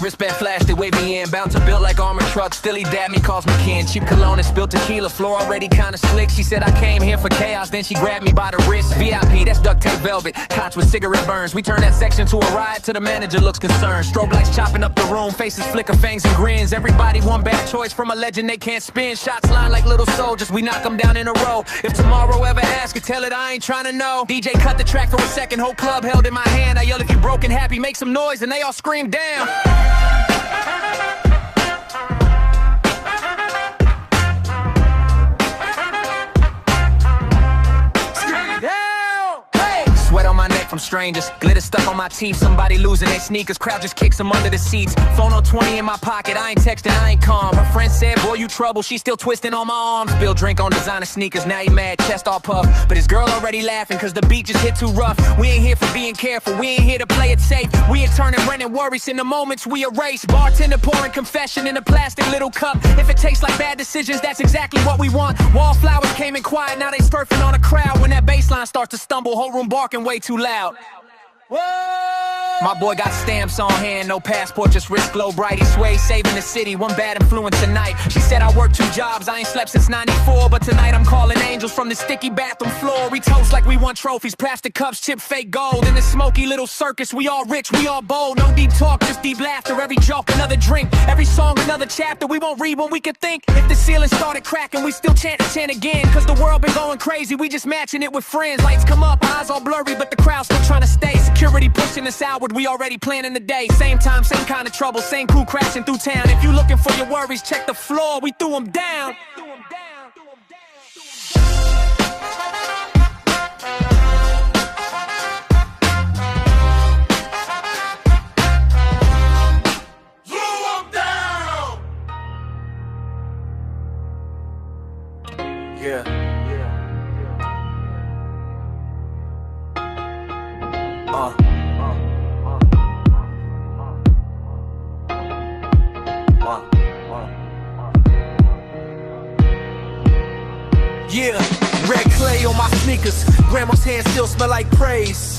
Wristband flash, they wave me in. Bouncer built like armored trucks. Still he dab me, calls me kin. Cheap cologne and spilled tequila. Floor already kinda slick. She said I came here for chaos. Then she grabbed me by the wrist. VIP, that's duct tape velvet. Cots with cigarette burns. We turn that section to a riot till the manager looks concerned. Strobe lights chopping up the room. Faces flicker, fangs and grins. Everybody one bad choice from a legend they can't spin. Shots line like little soldiers. We knock them down in a row. If tomorrow ever asks, tell it I ain't trying to know. DJ cut the track for a second. Whole club held in my hand. I yell if you broken happy, make some noise, and they all scream down. Sweat on my neck from strangers, glitter stuck on my teeth. Somebody losing their sneakers, crowd just kicks them under the seats. Phone on 20 in my pocket, I ain't texting, I ain't calm. Her friend said, boy, you trouble, she still twisting on my arms. Bill drink on designer sneakers, now he mad, chest all puff. But his girl already laughing, cause the beat just hit too rough. We ain't here for being careful, we ain't here to play it safe. We ain't turning rent and worries in the moments we erase. Bartender pouring confession in a plastic little cup. If it tastes like bad decisions, that's exactly what we want. Wallflowers came in quiet, now they surfing on a crowd. When that bass line starts to stumble, whole room barking way too loud. Whoa! My boy got stamps on hand, no passport, just wrist glow bright. He sways saving the city, one bad influence tonight. She said I work 2 jobs, I ain't slept since 94. But tonight I'm calling angels from the sticky bathroom floor. We toast like we won trophies, plastic cups, chip fake gold. In this smoky little circus, we all rich, we all bold. No deep talk, just deep laughter, every joke, another drink. Every song, another chapter, we won't read when we could think. If the ceiling started cracking, we still chant and chant again. Cause the world been going crazy, we just matching it with friends. Lights come up, eyes all blurry, but the crowd still trying to stay. Security pushing us outward, we already planning the day. Same time, same kind of trouble, same crew crashing through town. If you looking for your worries, check the floor, we threw them down. Yeah. Yeah, red clay on my sneakers. Grandma's hands still smell like praise.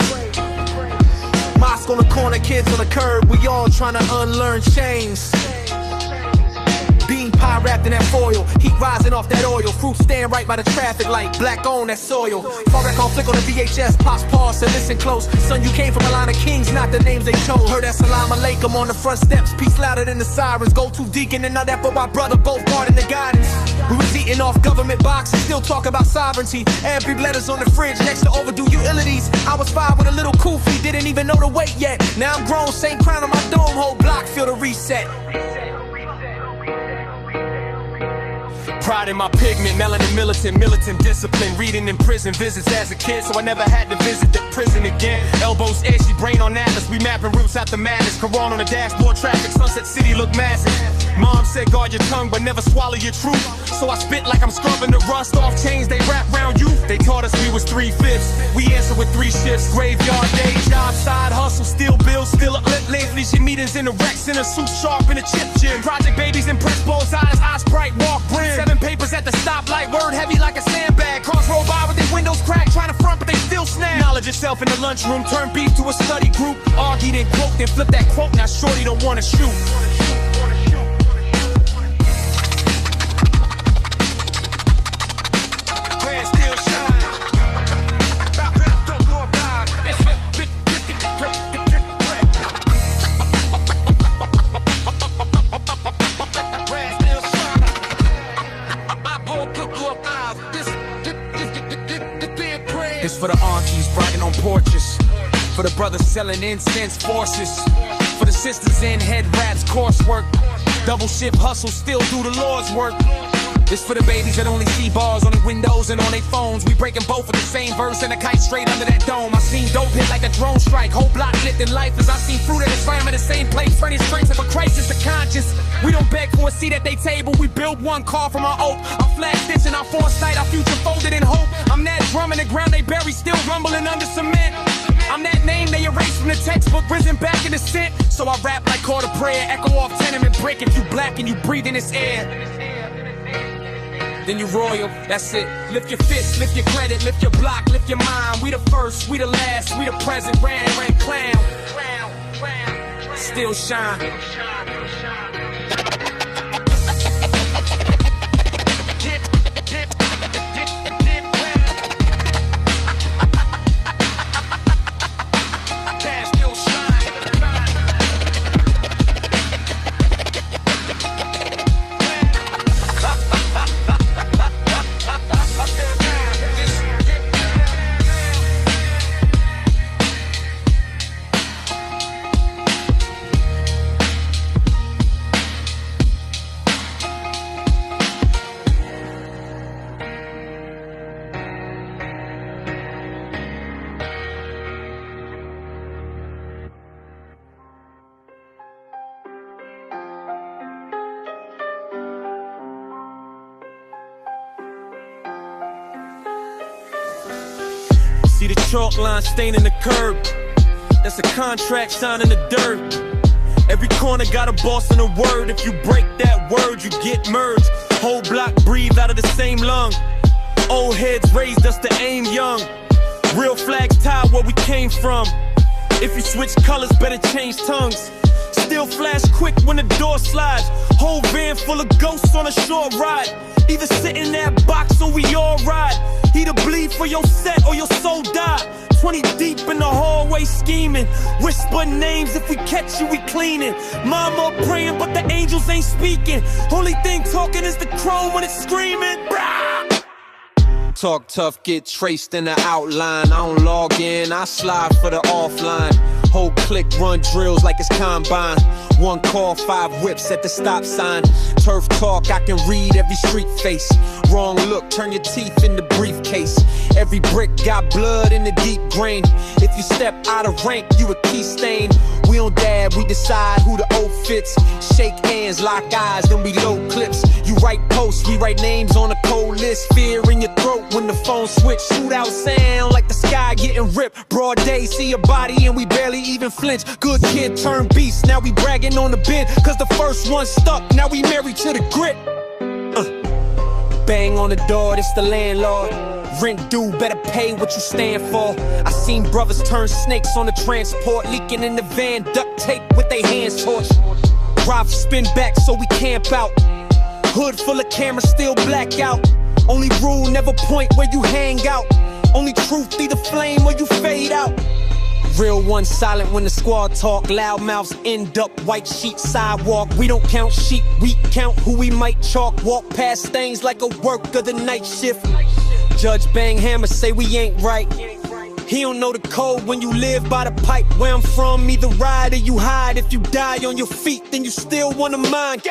Mosque on the corner, kids on the curb. We all trying to unlearn chains. Bean pie wrapped in that foil, heat rising off that oil. Fruit stand right by the traffic light, black on that soil. Far back on flick on the VHS, pops pause and listen close. Son, you came from a line of kings, not the names they chose. Heard that salam alaikum on the front steps, peace louder than the sirens. Go to deacon and now that for my brother, both guarding the guidance. We was eating off government boxes, still talking about sovereignty. Every letters on the fridge next to overdue utilities. I was 5 with a little kufi, didn't even know the weight yet. Now I'm grown, same crown on my dome, whole block feel the reset. Pride in my pigment, melanin militant discipline. Reading in prison visits as a kid, so I never had to visit the prison again. Elbows edgy, brain on atlas, we mapping routes out the madness. Quran on the dashboard, traffic, Sunset City look massive. Mom said guard your tongue, but never swallow your truth. So I spit like I'm scrubbing the rust off chains they wrap round you. They taught us we was 3/5. We answer with 3 shifts. Graveyard day job, side hustle, still bills, still up lately. She meetings in the rec center, suit sharp in a chip gym. Project babies and press balls, eyes bright, walk brim. 7 papers at the stoplight, word heavy like a sandbag. Cross roll by with their windows cracked, trying to front but they still snap. Knowledge itself in the lunchroom, turn beef to a study group. Argue then quote, then flip that quote. Now shorty don't wanna shoot. This for the aunties bragging on porches, for the brothers selling incense forces, for the sisters in head wraps, coursework, double shift hustle, still do the Lord's work. This for the babies that only see bars on their windows and on their phones. We breaking both of the same verse and a kite straight under that dome. I seen dope hit like a drone strike, whole block lit in life as I seen fruit at a slam in the same place. Furnace strength of a crisis of conscience. We don't beg for a seat at they table, we build one car from our oak. Our flag stitching, our foresight, our future folded in hope. I'm that drum in the ground they bury, still rumbling under cement. I'm that name they erased from the textbook, risen back in the scent. So I rap like call to prayer, echo off tenement brick. If you black and you breathe in this air, then you royal, that's it. Lift your fist, lift your credit, lift your block, lift your mind. We the first, we the last, we the present, ran, clown. still shine. See the chalk line staining the curb. That's a contract signed in the dirt. Every corner got a boss and a word. If you break that word, you get merged. Whole block breathe out of the same lung. Old heads raised us to aim young. Real flags tied where we came from. If you switch colors, better change tongues. Still flash quick when the door slides. Whole van full of ghosts on a short ride. Either sit in that box or we all ride. Either bleed for your set or your soul die. 20 deep in the hallway scheming. Whisper names, if we catch you, we cleaning. Mama praying, but the angels ain't speaking. Only thing talking is the crow when it's screaming. Talk tough, get traced in the outline. I don't log in, I slide for the offline. Whole clique run drills like it's combine. One call, 5 whips at the stop sign. Turf talk, I can read every street face. Wrong look, turn your teeth in the briefcase. Every brick got blood in the deep grain. If you step out of rank, you a key stain. We don't dab, we decide who the O fits. Shake hands, lock eyes, then we load clips. You write posts, we write names on a cold list. Fear in your throat when the phone switch. Shootout sound like the sky getting ripped. Broad day, see a body and we barely even flinch. Good kid turned beast, now we bragging on the bin. Cause the first one stuck, now we married to the grit. Bang on the door, this the landlord. Rent due, better pay what you stand for. I seen brothers turn snakes on the transport. Leaking in the van, duct tape with their hands torched. Drive spin back so we camp out. Hood full of cameras, still black out. Only rule, never point where you hang out. Only truth, either flame or you fade out. Real one silent when the squad talk. Loud mouths end up white sheet sidewalk. We don't count sheep, we count who we might chalk. Walk past things like a work of the night shift. Judge bang hammer, say we ain't right. He don't know the code when you live by the pipe. Where I'm from, either ride or you hide. If you die on your feet, then you still wanna mind.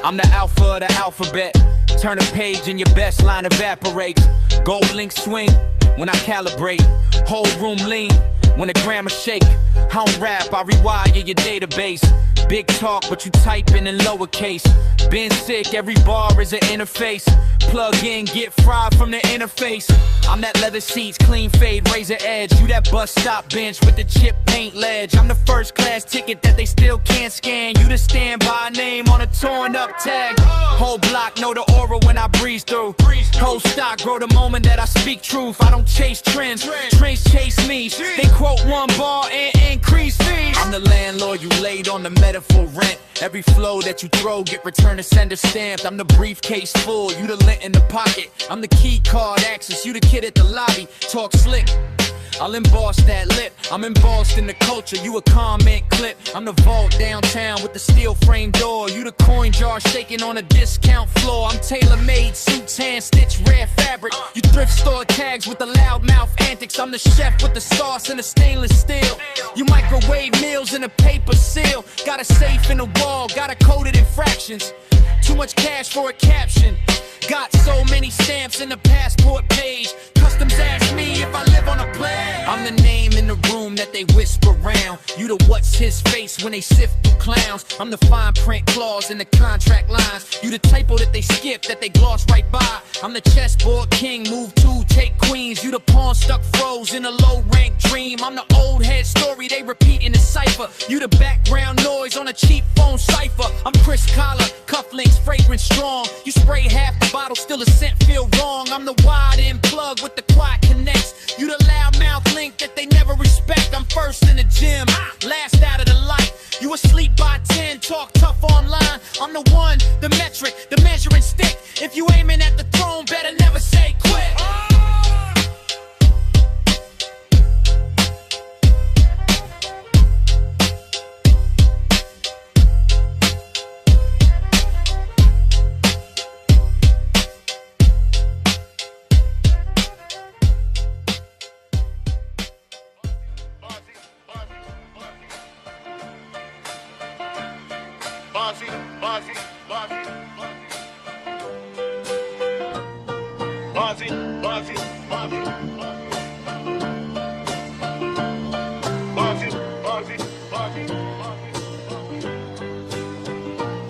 I'm the alpha of the alphabet. Turn a page and your best line evaporates. Gold link swing when I calibrate. Whole room lean when the grammar shake. I don't rap, I rewire your database. Big talk, but you typing in lowercase. Been sick, every bar is an interface. Plug in, get fried from the interface. I'm that leather seats, clean fade, razor edge. You that bus stop bench with the chip paint ledge. I'm the first class ticket that they still can't scan. You the standby name on a torn up tag. Whole block know the aura when I breeze through. Whole stock grow the moment that I speak truth. I don't chase trends, trends chase me. They quote one bar and increase fees. I'm the landlord you laid on the metaphor rent. Every flow that you throw get return to sender stamped. I'm the briefcase full, you the lint in the pocket. I'm the key card access, you the kid at the lobby. Talk slick, I'll emboss that lip. I'm embossed in the culture, you a comment clip. I'm the vault downtown with the steel frame door. You the coin jar shaking on a discount floor. I'm tailor-made, suits hand stitched rare fabric. You thrift store tags with the loud mouth antics. I'm the chef with the sauce and the stainless steel. You microwave meals in a paper seal. Got a safe in the wall, got a coded in fractions. Too much cash for a caption. Got so many stamps in the passport page. Customs ask me if I live on a plane. I'm the name in the room that that they whisper round. You the what's his face when they sift through clowns. I'm the fine print clause in the contract lines. You the typo that they skip, that they gloss right by. I'm the chessboard king, move two, take queens. You the pawn stuck froze in a low rank dream. I'm the old head story they repeat in the cipher. You the background noise on a cheap phone cipher. I'm Chris Collar, cufflinks fragrance strong. You spray half the bottle, still the scent feel wrong. I'm the wide end plug with the quad connects. You the loudmouth link that they never respect. I'm first in the gym, last out of the light. You asleep by 10, talk tough online. I'm the one, the metric, the measuring stick. If you aiming at the throne, better never say quit.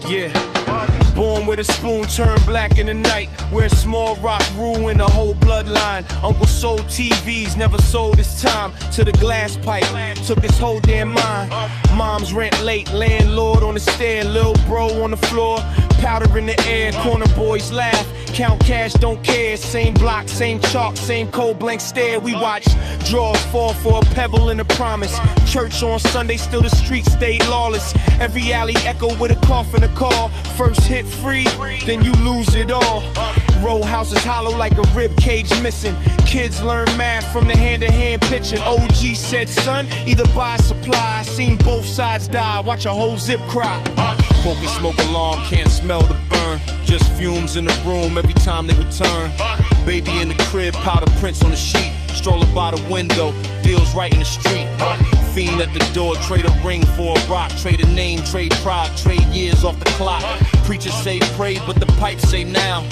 Yeah. Born with a spoon, turned black in the night. Where small rock ruin the whole bloodline. Uncle sold TVs, never sold his time to the glass pipe. Took his whole damn mind. Mom's rent late, landlord on the stair, lil' bro on the floor, powder in the air. Corner boys laugh, count cash, don't care. Same block, same chalk, same cold blank stare. We watch draws fall for a pebble and a promise. Church on Sunday, still the streets stayed lawless. Every alley echo with a cough and a call. First hit free, then you lose it all. Row houses hollow like a rib cage missing. Kids learn math from the hand-to-hand pitching. OG said, son, either buy supply. Seen both sides die, watch a whole zip cry. Smoky smoke alarm, can't smell the burn. Just fumes in the room every time they return. Baby in the crib, powder prints on the sheet. Stroller by the window, deals right in the street. Fiend at the door, trade a ring for a rock. Trade a name, trade pride, trade years off the clock. Preachers say pray, but the pipes say now.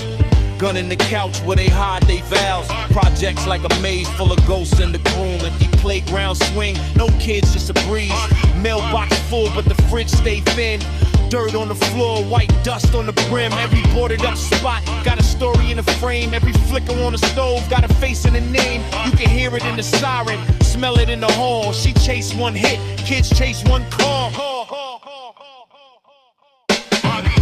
Gun in the couch where they hide they vows. Projects like a maze full of ghosts in the groom. Empty playground swing, no kids, just a breeze. Mailbox full, but the fridge stay thin. Dirt on the floor, white dust on the brim. Every boarded up spot got a story in the frame. Every flicker on the stove got a face and a name. You can hear it in the siren, smell it in the hall. She chased one hit, kids chase one call.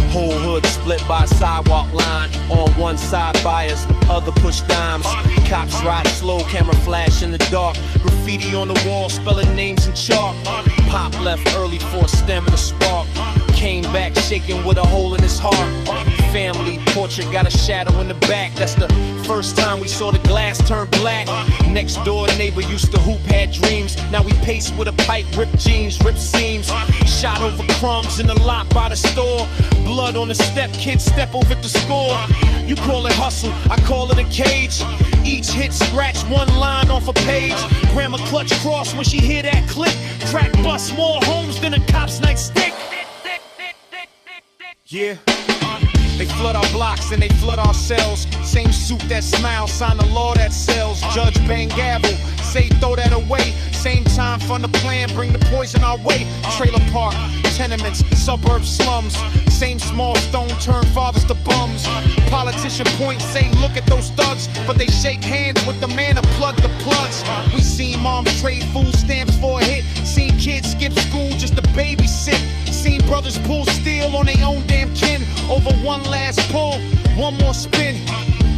Whole hood split by a sidewalk line. On one side buyers, other push dimes. Cops ride slow, camera flash in the dark. Graffiti on the wall, spelling names in chalk. Pop left early for a stem and a spark. Came back shaking with a hole in his heart. Family portrait got a shadow in the back. That's the first time we saw the glass turn black. Next door neighbor used to hoop, had dreams. Now we pace with a pipe, ripped jeans, ripped seams. Shot over crumbs in the lot by the store. Blood on the step, kids step over to score. You call it hustle, I call it a cage. Each hit scratch one line off a page. Grandma clutch cross when she hear that click. Crack bust more homes than a cop's nightstick. Yeah. They flood our blocks and they flood our cells. Same suit that smiles, sign the law that sells. Judge bang gavel, say throw that away. Same time fund the plan, bring the poison our way. Trailer park, tenements, suburb slums. Same small stone turn fathers to bums. Politician point say look at those thugs, but they shake hands with the man to plug the plugs. We seen moms trade food stamps for a hit. Seen kids skip school just to babysit. Seen brothers pull steel on their own damn kin. Over one last pull, one more spin.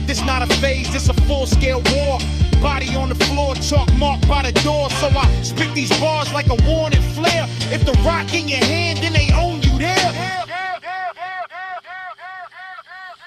This not a phase, this a full-scale war. Body on the floor, chalk marked by the door. So I spit these bars like a warning flare. If the rock in your hand, then they own you there.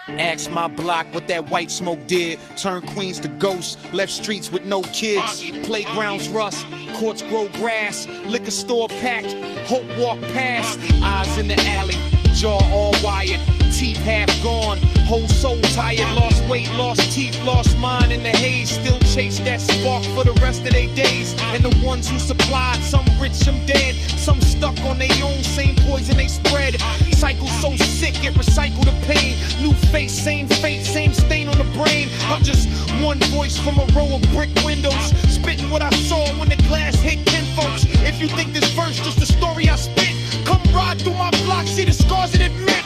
Ask my block what that white smoke did. Turned Queens to ghosts, left streets with no kids. Playgrounds rust, courts grow grass. Liquor store packed, hope walk past. Eyes in the alley, jaw all wired. Teeth half gone, whole soul tired. Lost weight, lost teeth, lost mind in the haze. Still chase that spark for the rest of their days. And the ones who supplied, some rich, some dead. Some stuck on their own, same poison they spread. Cycle so sick, it recycle the pain. New face, same fate, same stain on the brain. I'm just one voice from a row of brick windows. Spit spitting what I saw when the glass hit 10 folks. If you think this verse just a story I spit, come ride through my block, see the scars it admit.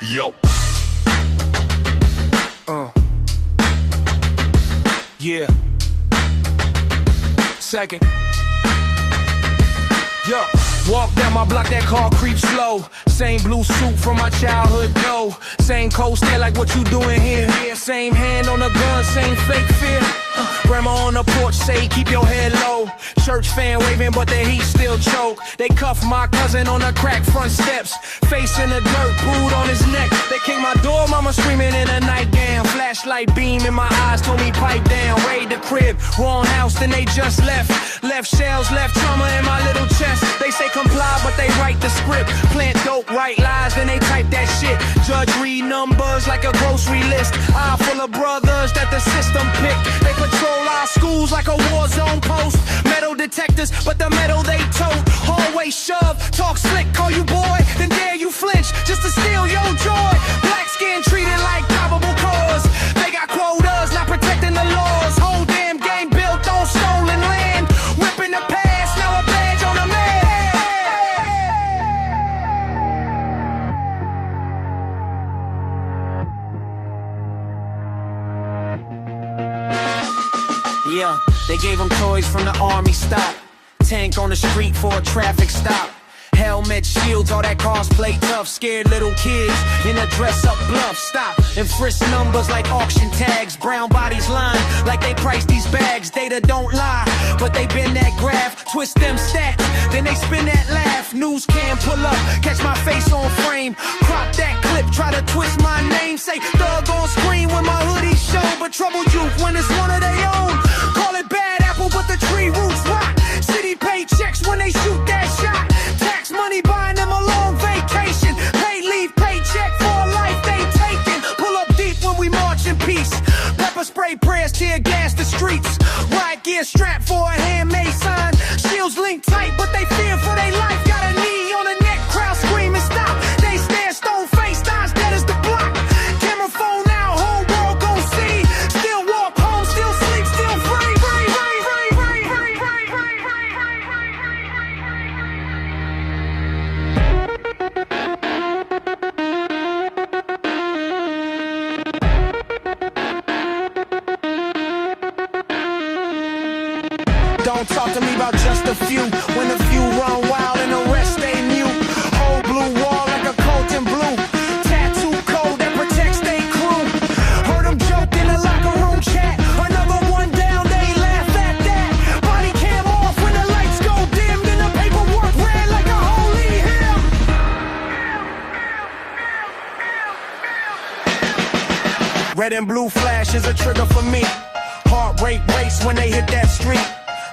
Yo. Yeah. Second. Yo. Walk down my block, that car creeps slow. Same blue suit from my childhood though. Same coat stare like what you doing here. Same hand on the gun, same fake fear. Grandma on the porch say keep your head low. Church fan waving but the heat still choke. They cuff my cousin on the crack front steps. Face in the dirt, brood on his neck. They kick my door, mama screaming in a nightgown. Flashlight beam in my eyes told me pipe down. Raid the crib, wrong house, then they just left. Left shells, left trauma in my little chest. They say comply but they write the script. Plant dope, write lies, then they type that shit. Judge read numbers like a grocery list. Eye full of brothers that the system picked. They patrol our schools like a war zone post. Metal detectors, but the metal they tote. Hallway shove, talk slick, call you boy, then dare you flinch just to steal your joy. Black skin treated like probable cause. They got quotas, not protecting the laws. Whole damn game built on stolen land. Whipping the past, now a badge on a man. Yeah, they gave them toys from the army stock. Tank on the street for a traffic stop. Helmet, shields, all that cosplay tough. Scared little kids in a dress-up bluff. Stop and frisk numbers like auction tags. Brown bodies line like they price these bags. Data don't lie, but they bend that graph. Twist them stats, then they spin that laugh. News cam pull up, catch my face on frame. Crop that clip, try to twist my name. Say thug on screen when my hoodie show. But troubled youth when it's one of their own. Call it bad apple, but the tree roots rot. City paychecks when they shoot that shot. Tax money buying them a long vacation. Pay leave, paycheck for a life they taking. Pull up deep when we march in peace. Pepper spray prayers, tear gas the streets. Riot gear strapped for a handmade sign. Shields linked tight, but they fear for their life. Got a knee on the neck, crowd screaming stop. They stare stone faced, eyes dead as the block. Camera phone out, whole world gon' see. Still walk home, still sleep, still free. Don't talk to me about just a few. When a few run wild and the rest stay mute. Whole blue wall like a coat in blue. Tattoo code that protects they crew. Heard them joke in the locker room chat. Another one down, they laugh at that. Body cam off when the lights go dim. Then the paperwork ran like a holy hymn. Red and blue flash is a trigger for me. Heart rate race when they hit that street.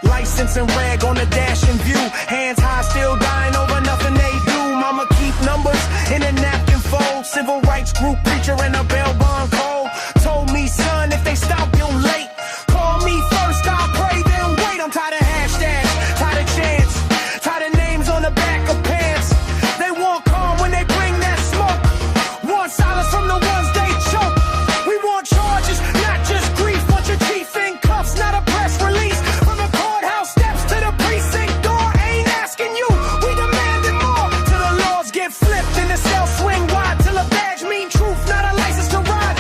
License and rag on the dash in view. Hands high, still dying over nothing they do. Mama keep numbers in a napkin fold. Civil rights group preacher and a bail bond code. Told me, son, if they stop you late, call me first, I'll pray, then wait. I'm tired of hashtags, tired of chants, tired of names on the back of pants. They want calm when they bring that smoke. Want silence from the ones they choke. We want charges, not just grief. Want your chief in cuffs, not a press release. From the courthouse steps to the precinct door, ain't asking you, we demanding more. Till the laws get flipped and the cell swing wide. Till a badge mean truth, not a license to ride.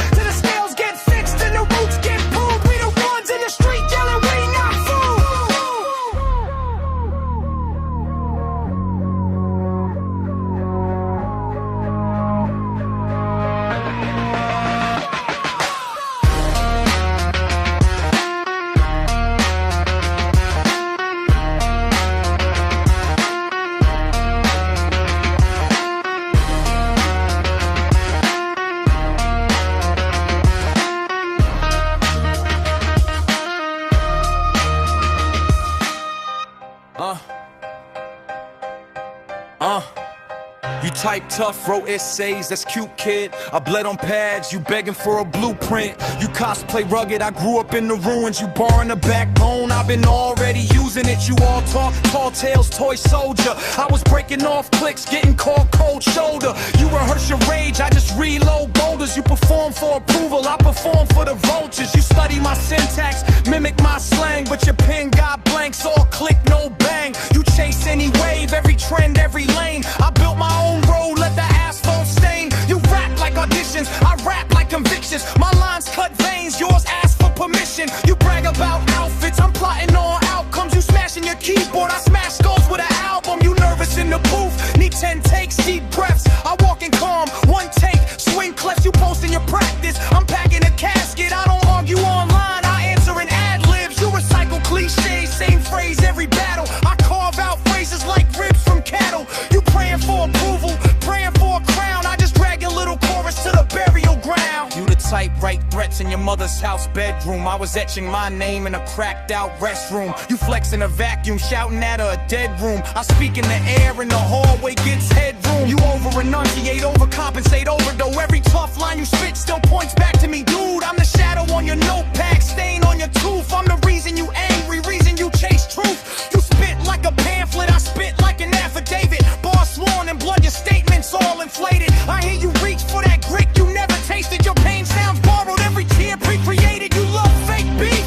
type tough, wrote essays, that's cute kid. I bled on pads, you begging for a blueprint. You cosplay rugged, I grew up in the ruins. You borrowing a backbone, I've been already using it. You all talk, tall tales, toy soldier. I was breaking off clicks, getting called cold shoulder. You rehearse your rage, I just reload boulders. You perform for approval, I perform for the vultures. You study my syntax, mimic my slang, but your pen got blanks, all click, no bang. You chase any wave, every trend, every lane. I built my own road, let the asphalt stain. You rap like auditions, I rap like convictions. My lines cut veins, yours ask for permission. You brag about outfits, I'm plotting on outcomes. You smashing your keyboard, I smash skulls with an album. You nervous in the booth, need 10 takes, deep breaths. I walk in calm, one take, swing clefs. You posting your practice, I'm packing a casket. I don't argue online, I answer in ad-libs. You recycle cliches, same phrase every battle. I carve out phrases like ribs from cattle. You praying for approval, praying for a crown. I just drag your little chorus to the burial ground. You the type write threats in your mother's house bedroom. I was etching my name in a cracked out restroom. You flex in a vacuum, shouting at a dead room. I speak in the air and the hallway gets headroom. You over enunciate, overcompensate, overdo. Every tough line you spit still points back to me, dude. I'm the shadow on your notepad, stain on your tooth. I'm the reason you angry, reason you chase truth. You spit like a pamphlet, I spit like an affidavit. Boss sworn and blood, your statements all inflated. I hear you reach for that grit you never tasted. Your pain sounds borrowed, every tear pre-created. You love fake beef,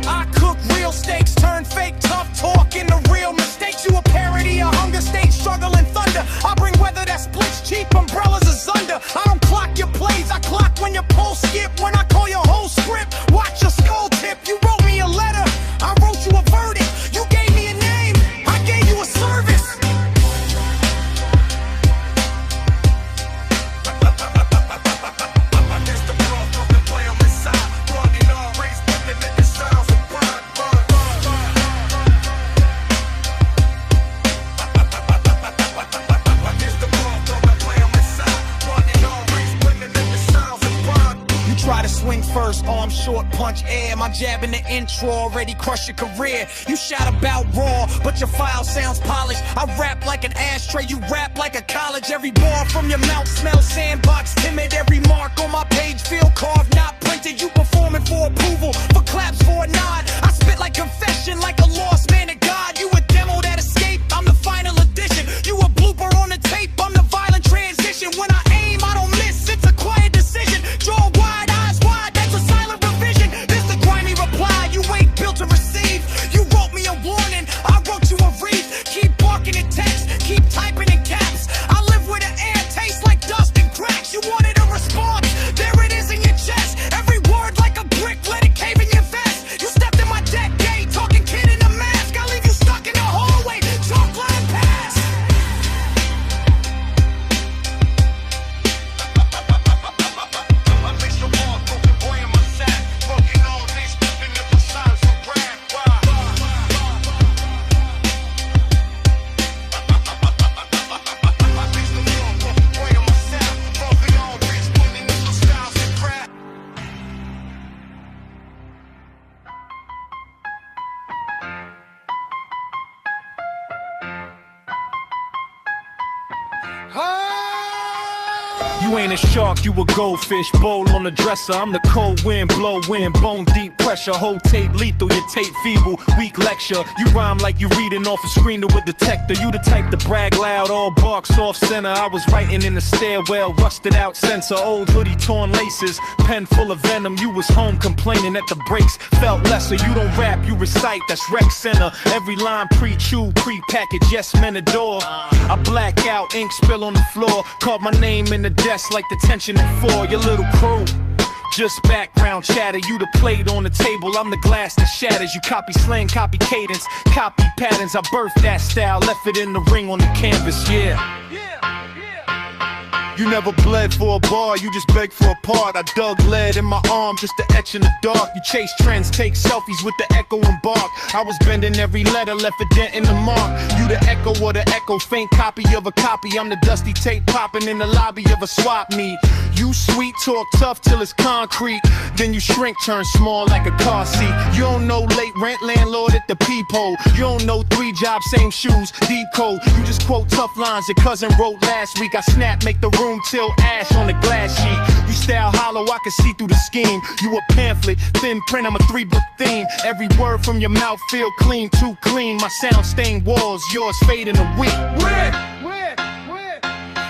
I cook real steaks, turn fake tough talk into real mistakes. You a parody of hunger state, struggle and thunder. I bring weather that splits cheap, umbrellas asunder. I don't clock your plays, I clock when your pulse skip. When I call your whole script, watch your skull tip. You wrote me a letter, I wrote you a verdict. You gave me a name, I gave you a service. Try to swing first, arm short, punch air. My jab in the intro already crushed your career. You shout about raw, but your file sounds polished. I rap like an ashtray, you rap like a college. Every bar from your mouth smells sandbox timid. Every mark on my page feel carved, not printed. You performing for approval, for claps, for a nod. I spit like confession, like a lost man to God. You a demo that escaped, I'm the final edition. You a blooper on the tape, I'm the violent transition. When I aim, I don't miss, it's a quiet decision. Draw wide, eyes wide, that's a silent revision. This the grimy reply, you ain't built to receive. You wrote me a warning, I wrote you a wreath. Keep barking in text, keep typing in caps. I live where the air tastes like dust and cracks. You wanted a response, there it is in your chest. Every word like a brick, let it cave in your vest. You stepped in my decade, talking kid in a mask. I leave you stuck in the hallway, chalk line pass. You ain't a shark, you a goldfish, bowl on the dresser. I'm the cold wind, blow wind, bone deep pressure. Whole tape lethal, your tape feeble, weak lecture. You rhyme like you reading off a screen to a detector. You the type to brag loud, all barks off center. I was writing in the stairwell, rusted out sensor. Old hoodie, torn laces, pen full of venom. You was home complaining that the brakes felt lesser. You don't rap, you recite, that's rec center. Every line pre-chewed, pre-packaged, yes men adore. I black out, ink spill on the floor. Called my name in the desk like the tension in 4. Your little crew, just background chatter. You the plate on the table, I'm the glass that shatters. You copy slang, copy cadence, copy patterns. I birthed that style, left it in the ring on the canvas, yeah. You never bled for a bar, you just begged for a part. I dug lead in my arm just to etch in the dark. You chase trends, take selfies with the echo and bark. I was bending every letter, left a dent in the mark. You the echo of the echo, faint copy of a copy. I'm the dusty tape popping in the lobby of a swap meet. You sweet, talk tough till it's concrete. Then you shrink, turn small like a car seat. You don't know late rent, landlord at the peephole. You don't know 3 jobs, same shoes, deep code. You just quote tough lines your cousin wrote last week. I snap, make the room till ash on the glass sheet. You style hollow, I can see through the scheme. You a pamphlet, thin print, I'm a 3-book theme. Every word from your mouth feel clean, too clean. My sound stained walls, yours fade in a week.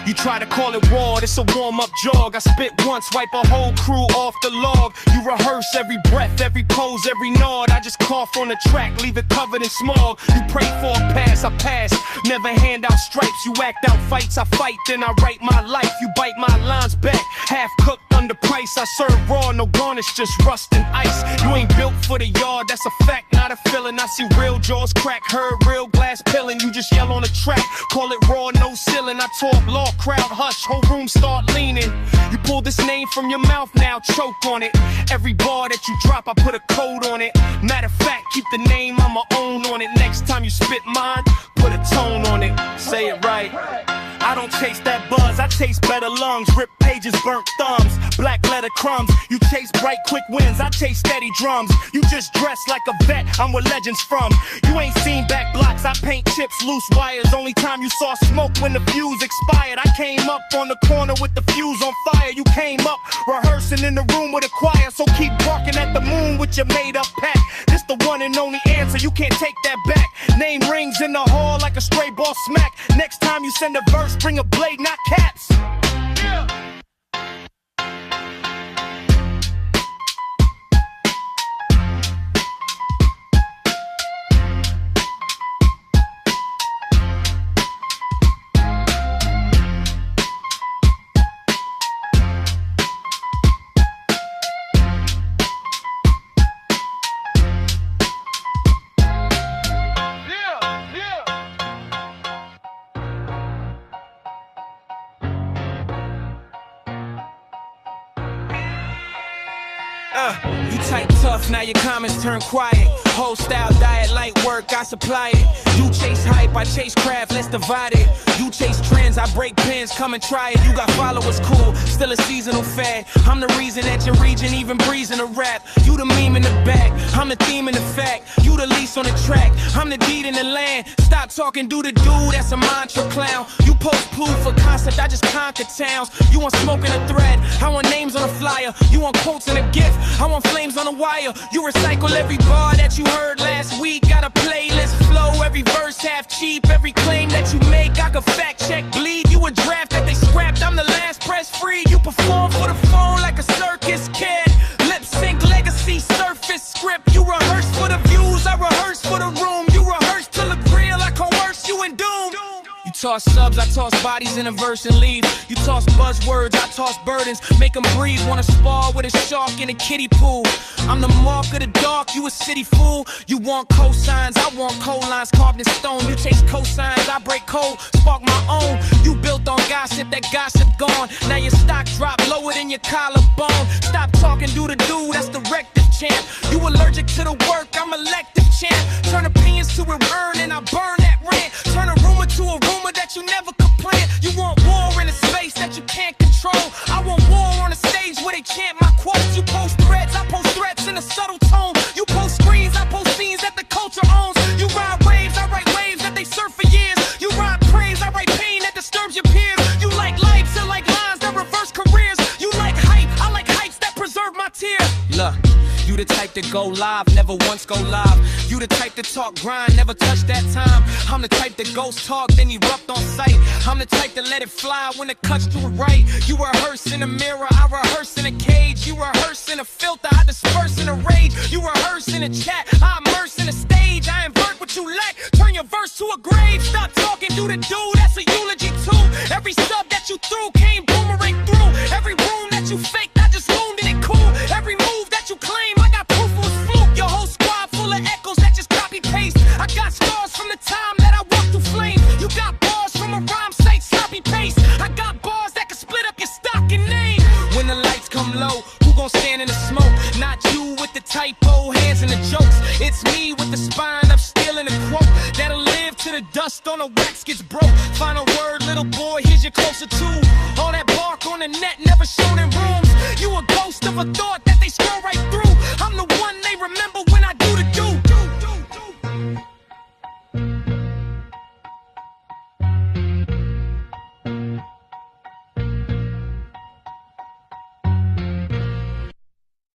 You try to call it raw, it's a warm-up jog. I spit once, wipe a whole crew off the log. You rehearse every breath, every pose, every nod. I just cough on the track, leave it covered in smog. You pray for a pass, I pass. Never hand out stripes, you act out fights, I fight. Then I write my life, you bite my lines back. Half cooked, underpriced, I serve raw, no garnish, just rust and ice. You ain't built for the yard, that's a fact, not a feeling. I see real jaws crack, heard real glass peeling. You just yell on the track, call it raw, no ceiling. I talk law, crowd hush, whole room start leaning. You pull this name from your mouth now, choke on it. Every bar that you drop, I put a code on it. Matter of fact, keep the name, I'ma own on it. Next time you spit mine, put a tone on it. Say it right. I don't chase that buzz, I chase better lungs. Rip pages, burnt thumbs, black letter crumbs. You chase bright, quick wins, I chase steady drums. You just dress like a vet, I'm where legends from. You ain't seen back blocks, I paint chips, loose wires. Only time you saw smoke when the fuse expired. I came up on the corner with the fuse on fire. You came up rehearsing in the room with a choir. So keep barking at the moon with your made up pack. This the one and only answer, you can't take that back. Name rings in the hall like a stray ball smack. Next time you send a verse, bring a blade, not caps. You type tough, now your comments turn quiet. Whole style, diet, light work, I supply it. You chase hype, I chase craft, let's divide it. You chase trends, I break pins, come and try it. You got followers, cool, still a seasonal fad. I'm the reason that your region even breezing a rap. You the meme in the back, I'm the theme in the fact. You the lease on the track, I'm the deed in the land. Stop talking, do the dude, that's a mantra clown. You post proof for concept, I just conquer towns. You want smoke in a thread, I want names on a flyer. You want quotes in a gift, I want flames on a wire. You recycle every bar that you heard last week. Got a playlist flow, every verse half cheap. Every claim that you make, I can fact check, bleed. You a draft that they scrapped, I'm the last press free. You perform for the phone like a circus kid. Lip sync, legacy, surface script. You rehearse for the views, I rehearse for the room. You rehearse to look real, I coerce you in doom. You toss subs, I toss bodies in a verse and leave. You toss buzzwords, I toss burdens. Make them breathe, wanna spar with a shark in a kiddie pool. I'm the mark of the dark, you a city fool. You want cosigns, I want colines carved in stone. You chase cosigns, I break code, spark my own. You built on gossip, that gossip gone. Now your stock drop lower than your collarbone. Stop talking, do the do, that's the rective champ. You allergic to the work, I'm elective champ. Turn opinions to a burn and I burn that rant. Turn a rumor to a rumor that you never could plan. You want war in a space that you can't control. I want war on a stage where they chant my quotes. You post threads, I post threats in a subtle tone. You post screens, I post scenes that the culture owns. You ride waves, I write waves that they surf for years. You ride praise, I write pain that disturbs your peers. You like lights, I like lines that reverse careers. You like hype, I like heights that preserve my tears. Look, you the type to go live, never once go live. You the type to talk grind, never touch that time. I'm the type that ghost talk, then erupt on sight. I'm the type to let it fly when it cuts to it right. You rehearse in a mirror, I rehearse in a cage. You rehearse in a filter, I disperse in a rage. You rehearse in a chat, I immerse in a stage. I invert what you lack, turn your verse to a grave. Stop talking, do the do, that's a eulogy too. Every sub that you threw came boomerang through. Every room that you faked, I just wounded it cool. Every move that you claim, I got proof it was fluke. Your whole squad full of echoes that just copy paste. I got scars from the time that I walked through flames. You got bars from a rhyme site, sloppy paste. I got bars that can split low. Who gon' stand in the smoke? Not you with the typo hands and the jokes. It's me with the spine of steel and a quote that'll live till the dust on the wax gets broke. Final word, little boy, here's your closer to. All that bark on the net never shown in rooms. You a ghost of a thought that they scroll right through. I'm the one they remember.